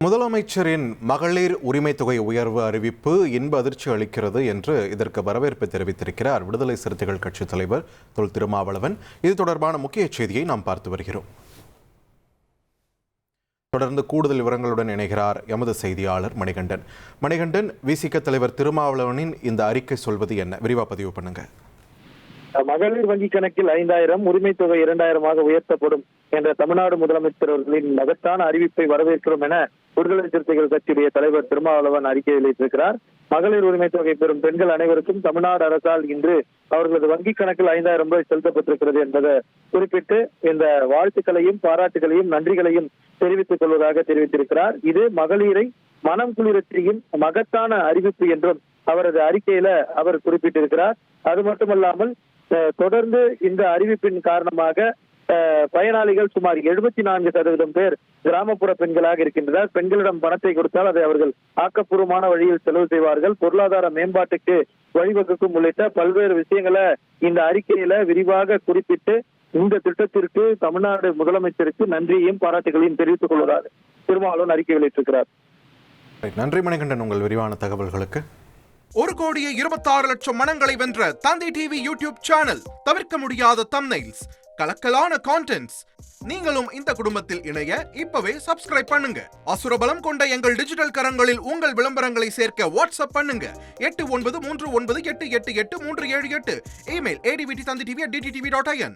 முதலமைச்சரின் மகளிர் உரிமை தொகை உயர்வு அறிவிப்பு இன்ப அதிர்ச்சி அளிக்கிறது என்று இதற்கு வரவேற்பு தெரிவித்திருக்கிறார் விடுதலை சிறுத்தைகள் கட்சித் தலைவர் தொல் திருமாவளவன். இது தொடர்பான முக்கிய செய்தியை நாம் பார்த்து வருகிறோம். தொடர்ந்து கூடுதல் விவரங்களுடன் இணைகிறார் எமது செய்தியாளர் மணிகண்டன். மணிகண்டன், விசிக தலைவர் திருமாவளவனின் இந்த அறிக்கை சொல்வது என்ன? விரிவா பதிவு பண்ணுங்க. மகளிர் வங்கி கணக்கில் 5000, உரிமை தொகை 2000 உயர்த்தப்படும் என்ற தமிழ்நாடு முதலமைச்சர் அவர்களின் மகத்தான அறிவிப்பை வரவேற்கிறோம் என விடுதலை சிறுத்தைகள் கட்சியுடைய தலைவர் திருமாவளவன் அறிக்கை வெளியிட்டிருக்கிறார். மகளிர் உரிமை தொகை பெறும் பெண்கள் அனைவருக்கும் தமிழ்நாடு அரசால் இன்று அவர்களது வங்கி கணக்கில் 5000 ரூபாய் செலுத்தப்பட்டிருக்கிறது என்பதை குறிப்பிட்டு இந்த வாழ்த்துக்களையும் பாராட்டுகளையும் நன்றிகளையும் தெரிவித்துக் கொள்வதாக தெரிவித்திருக்கிறார். இது மகளிரை மனம் குளிரச் செய்யும் மகத்தான அறிவிப்பு என்றும் அவரது அறிக்கையில அவர் குறிப்பிட்டிருக்கிறார். அது மட்டுமல்லாமல் தொடர்ந்து இந்த அறிவிப்பின் காரணமாக பயனாளிகள் சுமார் 74% பேர் கிராமப்புற பெண்களாக இருக்கின்றனர். பெண்களிடம் பணத்தை கொடுத்தால் அதை அவர்கள் ஆக்கப்பூர்வமான வழியில் செலவு செய்வார்கள், பொருளாதார மேம்பாட்டுக்கு வழிவகுக்கும் உள்ளிட்ட பல்வேறு விஷயங்களை இந்த அறிக்கையில விரிவாக குறிப்பிட்டு இந்த திட்டத்திற்கு தமிழ்நாடு முதலமைச்சருக்கு நன்றியையும் பாராட்டுகளையும் தெரிவித்துக் கொள்வதாக திருமாவளவன் அறிக்கை வெளியிட்டிருக்கிறார். நன்றி மணிகண்டன், உங்கள் விரிவான தகவல்களுக்கு. 1,26,00,000 மனங்களை வென்ற தந்தி டிவி யூடியூப் சேனல். தவிர்க்க முடியாத தம்ப்நெயில்ஸ், கலக்கலான கான்டென்ட்ஸ். நீங்களும் இந்த குடும்பத்தில் இணைய இப்பவே சப்ஸ்கிரைப் பண்ணுங்க. அசுரபலம் கொண்ட எங்கள் டிஜிட்டல் கரங்களில் உங்கள் விளம்பரங்களை சேர்க்க வாட்ஸ்அப் பண்ணுங்க. 893988883778. Email advtv@dttv.in.